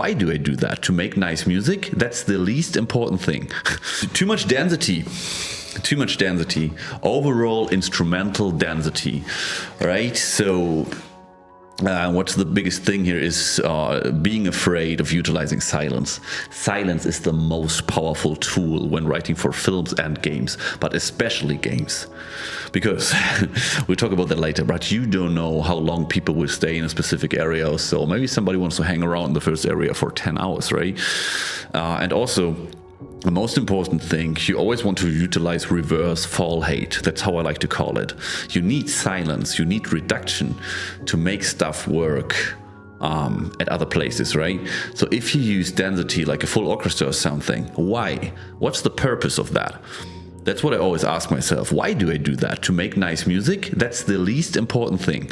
Why do I do that? To make nice music? That's the least important thing. Too much density. Too much density. Overall instrumental density. Right? So what's the biggest thing here is being afraid of utilizing silence. Silence is the most powerful tool when writing for films and games, but especially games. Because we'll talk about that later, but you don't know how long people will stay in a specific area. So maybe somebody wants to hang around in the first area for 10 hours, right? And also, the most important thing, you always want to utilize reverse fall height. That's how I like to call it. You need silence, you need reduction to make stuff work at other places, right? So if you use density like a full orchestra or something, why? What's the purpose of that? That's what I always ask myself. Why do I do that? To make nice music? That's the least important thing.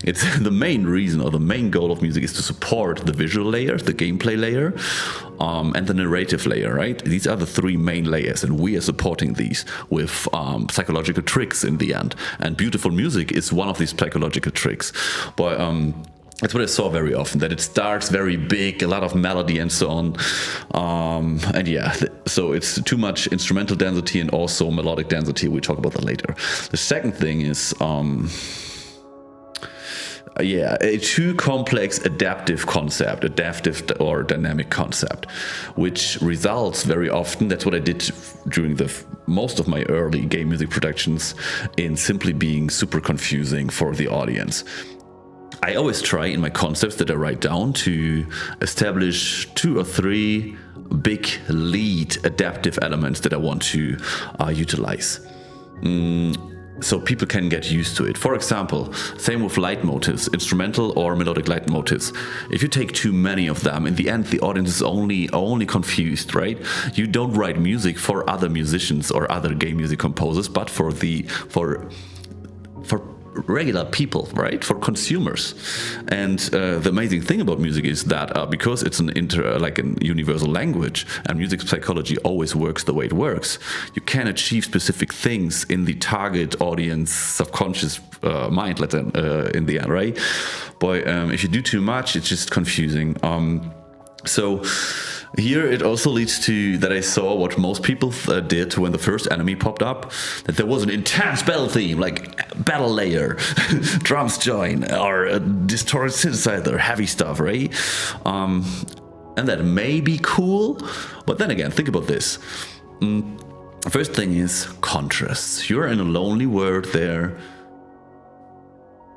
It's the main reason, or the main goal of music is to support the visual layer, the gameplay layer, and the narrative layer, right? These are the three main layers, and we are supporting these with psychological tricks in the end. And beautiful music is one of these psychological tricks. But that's what I saw very often, that it starts very big, a lot of melody and so on. And yeah, so it's too much instrumental density and also melodic density. We'll talk about that later. The second thing is, a too complex adaptive concept, adaptive or dynamic concept, which results very often, that's what I did during most of my early game music productions, in simply being super confusing for the audience. I always try in my concepts that I write down to establish 2 or 3 big lead adaptive elements that I want to utilize. So people can get used to it. For example, same with leitmotifs, instrumental or melodic leitmotifs. If you take too many of them, in the end the audience is only confused, right? You don't write music for other musicians or other game music composers, but for regular people, right? For consumers. And the amazing thing about music is that because it's like an universal language, and music psychology always works the way it works, you can achieve specific things in the target audience subconscious mind, let's say, in the end, right? But if you do too much, it's just confusing. So here it also leads to that I saw what most people did when the first enemy popped up, that there was an intense battle theme, like battle layer, drums join, or a distorted synthesizer, heavy stuff, right? And that may be cool, but then again, think about this. First thing is contrasts. You're in a lonely world there.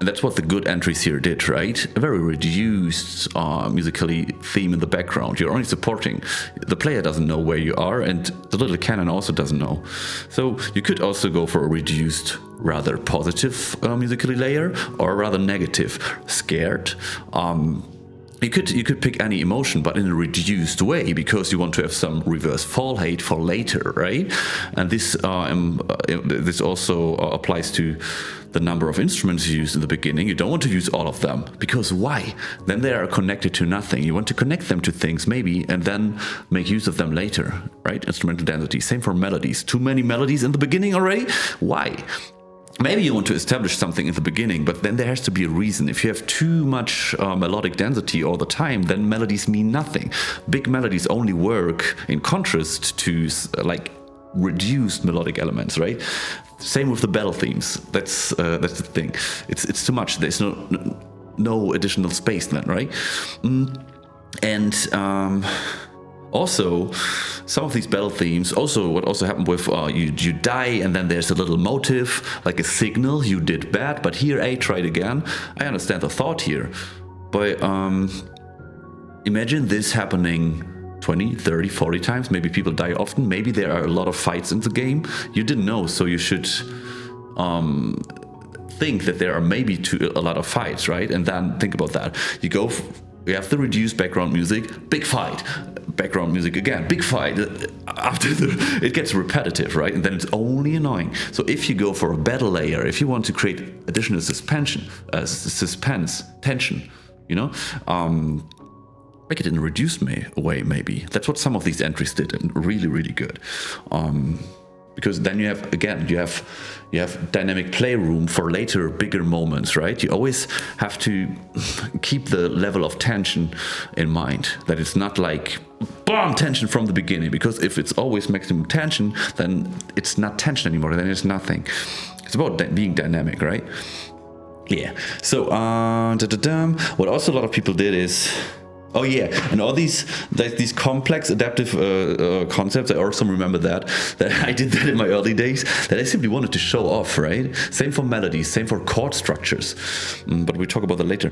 And that's what the good entries here did, right? A very reduced musically theme in the background. You're only supporting. The player doesn't know where you are, and the little cannon also doesn't know. So you could also go for a reduced, rather positive musically layer, or rather negative, scared. You could pick any emotion, but in a reduced way, because you want to have some reverse fall height for later, right? And this also applies to the number of instruments you use in the beginning. You don't want to use all of them, because why? Then they are connected to nothing. You want to connect them to things maybe, and then make use of them later, right? Instrumental density. Same for melodies. Too many melodies in the beginning already? Why? Maybe you want to establish something in the beginning, but then there has to be a reason. If you have too much melodic density all the time, then melodies mean nothing. Big melodies only work in contrast to like reduced melodic elements, right? Same with the battle themes. That's the thing. It's too much. There's no additional space then, right? And also, some of these battle themes, what also happened with you die and then there's a little motive, like a signal, you did bad, but here, hey, try it again. I understand the thought here, but imagine this happening 20, 30, 40 times. Maybe people die often. Maybe there are a lot of fights in the game. You didn't know, so you should think that there are maybe a lot of fights, right? And then think about that. You have the reduced background music, big fight, background music again, big fight. After it gets repetitive, right? And then it's only annoying. So if you go for a battle layer, if you want to create additional suspense, tension, you know, make it in a reduced way, maybe. That's what some of these entries did, and really, really good. because then you have dynamic playroom for later bigger moments, right? You always have to keep the level of tension in mind, that it's not like bomb tension from the beginning, because if it's always maximum tension, then it's not tension anymore, then it's nothing. It's about being dynamic, right? Yeah. So what also a lot of people did is, oh yeah, and all these complex adaptive concepts, I also remember that I did that in my early days, that I simply wanted to show off, right? Same for melodies, same for chord structures, but we'll talk about that later.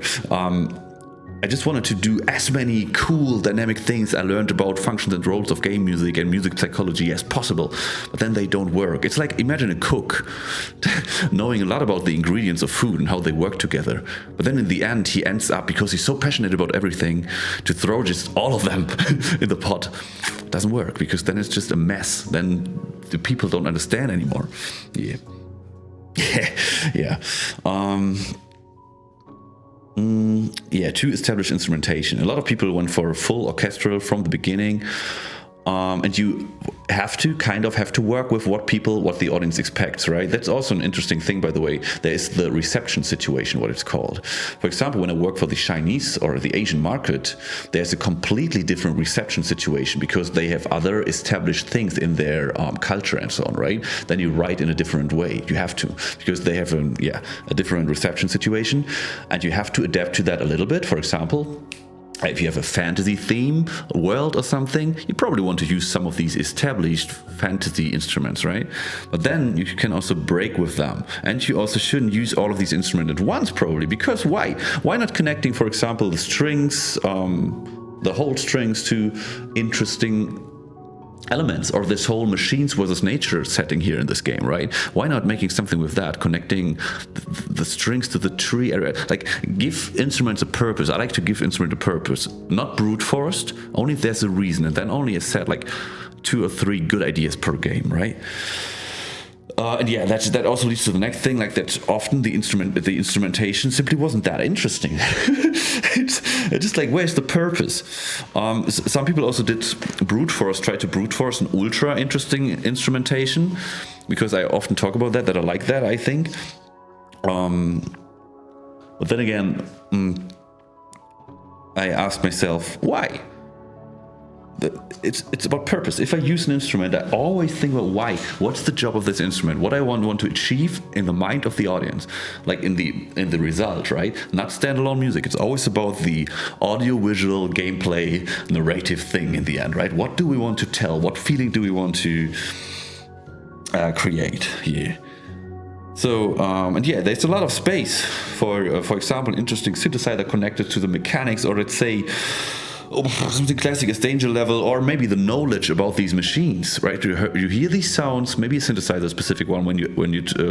I just wanted to do as many cool dynamic things I learned about functions and roles of game music and music psychology as possible, but then they don't work. It's like, imagine a cook knowing a lot about the ingredients of food and how they work together, but then in the end he ends up, because he's so passionate about everything, to throw just all of them in the pot. It doesn't work, because then it's just a mess. Then the people don't understand anymore. Yeah. To establish instrumentation. A lot of people went for a full orchestral from the beginning, and you have to work with what the audience expects, right? That's also an interesting thing, by the way. There is the reception situation, what it's called. For example, when I work for the Chinese or the Asian market, there's a completely different reception situation, because they have other established things in their culture and so on, right? Then you write in a different way. You have to, because they have a different reception situation, and you have to adapt to that a little bit. For example, if you have a fantasy theme, a world or something, you probably want to use some of these established fantasy instruments, right? But then you can also break with them. And you also shouldn't use all of these instruments at once, probably, because why? Why not connecting, for example, the strings, the whole strings to interesting elements, or this whole machines versus nature setting here in this game, right? Why not making something with that, connecting the strings to the tree area? Like, give instruments a purpose. I like to give instrument a purpose, not brute forced, only if there's a reason, and then only a set, like 2 or 3 good ideas per game, right? And yeah, that also leads to the next thing, like that often the instrumentation simply wasn't that interesting. it's just like, where's the purpose? Some people also did try to brute force an ultra interesting instrumentation, because I often talk about that I like that, I think. But then again, I ask myself, why? It's about purpose. If I use an instrument, I always think about why. What's the job of this instrument? What I want to achieve in the mind of the audience, like in the result, right? Not standalone music. It's always about the audio-visual gameplay narrative thing in the end, right? What do we want to tell? What feeling do we want to create here? So, there's a lot of space for example, an interesting synthesizer connected to the mechanics, or let's say, something classic as danger level, or maybe the knowledge about these machines, right? You hear these sounds, maybe a synthesizer specific one when you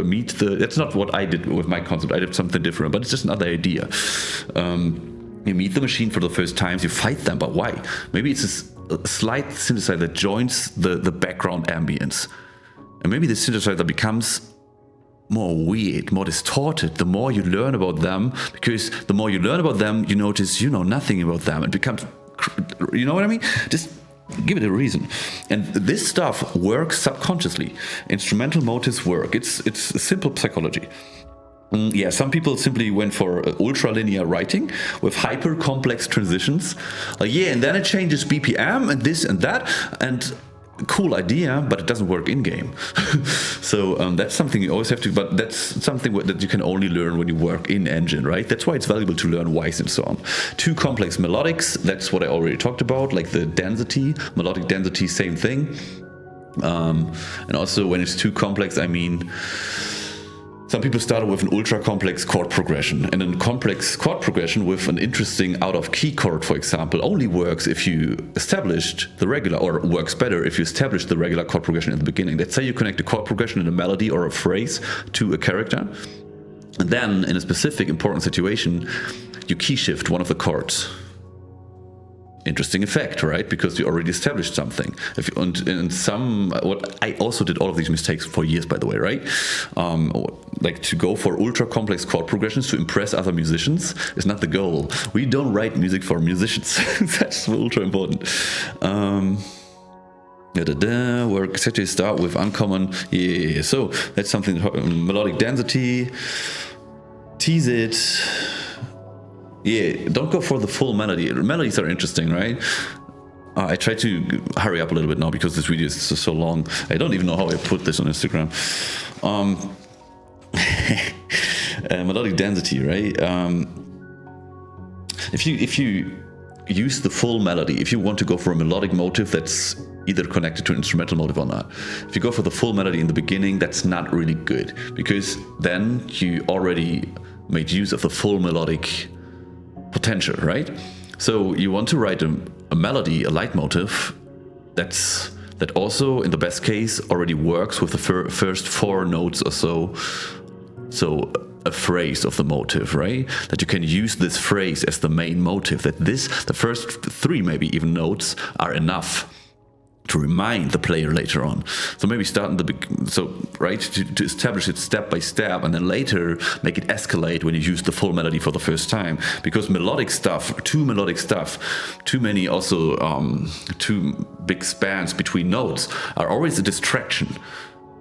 meet that's not what I did with my concept. I did something different, but it's just another idea. You meet the machine for the first time, you fight them, but why? Maybe it's a slight synthesizer that joins the background ambience, and maybe the synthesizer becomes more weird, more distorted, the more you learn about them, because the more you learn about them, you notice you know nothing about them. It becomes, you know what I mean? Just give it a reason. And this stuff works subconsciously. Instrumental motives work. It's simple psychology. Some people simply went for ultra-linear writing with hyper-complex transitions. And then it changes BPM and this and that, and cool idea, but it doesn't work in-game. So that's something you always have to, but that's something that you can only learn when you work in engine, right? That's why it's valuable to learn whys and so on. Too complex melodics, that's what I already talked about, like the density, melodic density, same thing. And also when it's too complex, I mean, some people started with an ultra-complex chord progression, and a complex chord progression with an interesting out-of-key chord, for example, only works if you established the regular, or works better if you establish the regular chord progression at the beginning. Let's say you connect a chord progression in a melody or a phrase to a character, and then in a specific important situation, you key shift one of the chords. Interesting effect, right? Because you already established something. What I also did all of these mistakes for years, by the way, right? Like to go for ultra complex chord progressions to impress other musicians is not the goal. We don't write music for musicians. That's ultra important. Where exactly start with uncommon. Yeah. So that's something. Melodic density. Tease it. Yeah. Don't go for the full melody. Melodies are interesting, right? I try to hurry up a little bit now because this video is so long. I don't even know how I put this on Instagram. Melodic density, right? If you use the full melody, if you want to go for a melodic motive that's either connected to an instrumental motive or not, if you go for the full melody in the beginning, that's not really good, because then you already made use of the full melodic potential, right? So you want to write a melody, a leitmotif, that also, in the best case, already works with the first 4 notes or so. So a phrase of the motive, right? That you can use this phrase as the main motive, that the first 3 maybe even notes are enough to remind the player later on. So maybe start in to establish it step by step, and then later make it escalate when you use the full melody for the first time. Because melodic stuff, too many also too big spans between notes are always a distraction.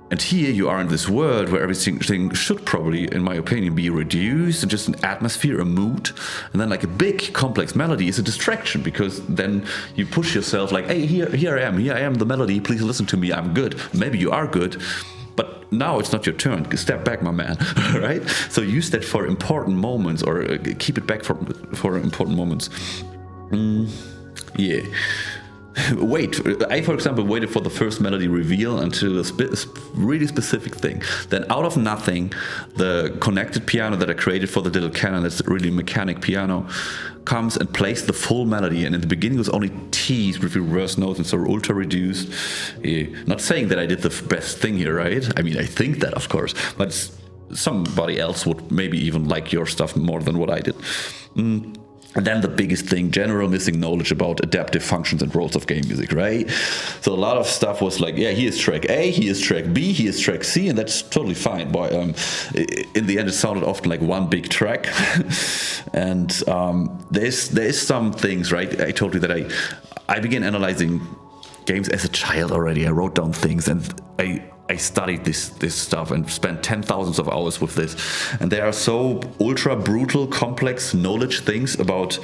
And here you are in this world where everything should probably, in my opinion, be reduced and just an atmosphere, a mood. And then like a big complex melody is a distraction, because then you push yourself like, hey, here I am the melody, please listen to me, I'm good. Maybe you are good, but now it's not your turn. Step back, my man, right? So use that for important moments, or keep it back for important moments. Yeah. Wait, I, for example, waited for the first melody reveal until a really specific thing. Then out of nothing, the connected piano that I created for the little canon, that's really mechanic piano, comes and plays the full melody. And in the beginning it was only teased with reverse notes and so ultra reduced. Not saying that I did the best thing here, right? I mean, I think that, of course, but somebody else would maybe even like your stuff more than what I did. And then the biggest thing, general missing knowledge about adaptive functions and roles of game music, right? So a lot of stuff was like, yeah, here's track A, here's track B, here's track C, and that's totally fine. But in the end, it sounded often like one big track. And there's some things, right? I told you that I began analyzing games as a child already. I wrote down things, and I studied this stuff and spent 10,000s of hours with this. And there are so ultra brutal, complex knowledge things about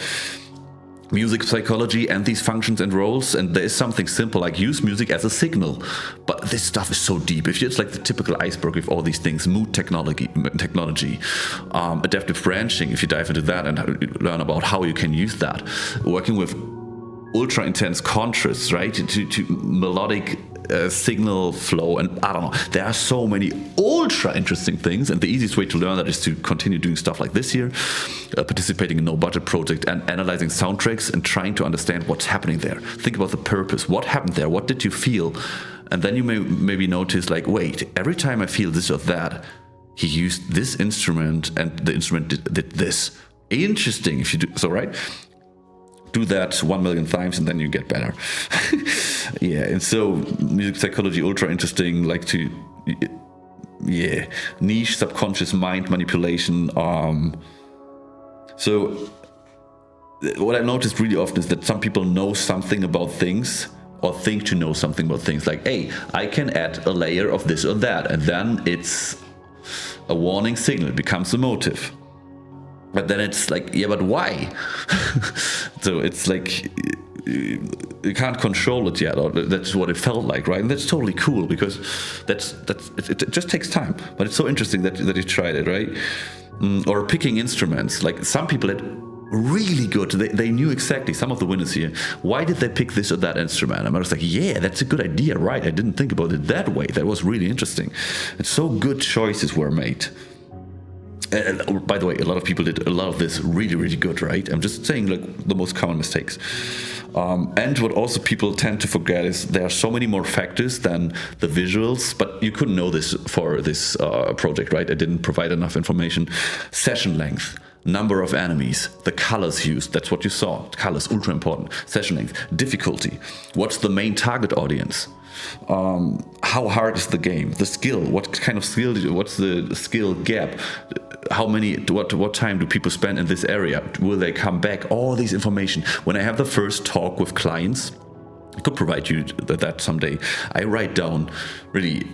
music psychology and these functions and roles. And there is something simple like use music as a signal. But this stuff is so deep. It's like the typical iceberg with all these things, mood technology, adaptive branching, if you dive into that and learn about how you can use that. Working with ultra intense contrasts, right? To melodic signal flow, and I don't know. There are so many ultra interesting things, and the easiest way to learn that is to continue doing stuff like this here, participating in no budget project and analyzing soundtracks and trying to understand what's happening there. Think about the purpose. What happened there? What did you feel? And then you may maybe notice like, wait, every time I feel this or that, he used this instrument and the instrument did this. Interesting if you do so, right? Do that 1 million times and then you get better. Yeah, and so music psychology, ultra interesting, like to, yeah, niche subconscious mind manipulation. So what I noticed really often is that some people know something about things or think to know something about things, like, hey, I can add a layer of this or that, and then it's a warning signal, it becomes a motive. But then it's like, yeah, but why? So it's like, you can't control it yet, or that's what it felt like, right? And that's totally cool, because it just takes time. But it's so interesting that you tried it, right? Or picking instruments. Like some people had really good, they knew exactly, some of the winners here, why did they pick this or that instrument? And I was like, yeah, that's a good idea, right? I didn't think about it that way. That was really interesting. And so good choices were made. And by the way, a lot of people did a lot of this really, really good, right? I'm just saying like the most common mistakes. And what also people tend to forget is there are so many more factors than the visuals, but you couldn't know this for this project, right? I didn't provide enough information. Session length, number of enemies, the colors used, that's what you saw. Colors, ultra important. Session length, difficulty, what's the main target audience? How hard is the game? The skill, what kind of skill, what's the skill gap? How many, what time do people spend in this area? Will they come back? All these information. When I have the first talk with clients, I could provide you that someday. I write down really,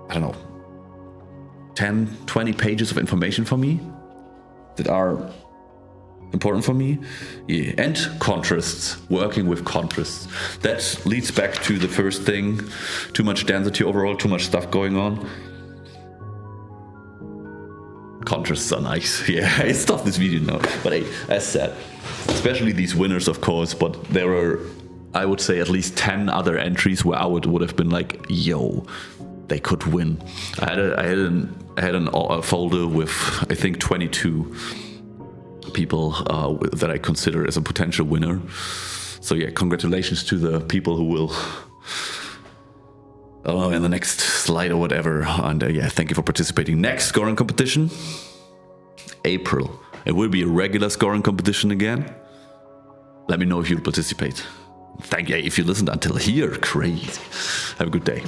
I don't know, 10, 20 pages of information for me that are important for me. Yeah. And contrasts, working with contrasts. That leads back to the first thing, too much density overall, too much stuff going on. Contrasts are nice. Yeah, I stopped this video now. But hey, as said, especially these winners, of course, but there are, I would say, at least 10 other entries where I would have been like, yo, they could win. I had a folder with, I think, 22 people that I consider as a potential winner. So yeah, congratulations to the people who will, in the next slide or whatever. And yeah, thank you for participating. Next scoring competition, April. It will be a regular scoring competition again. Let me know if you'll participate. Thank you if you listened until here. Crazy. Have a good day.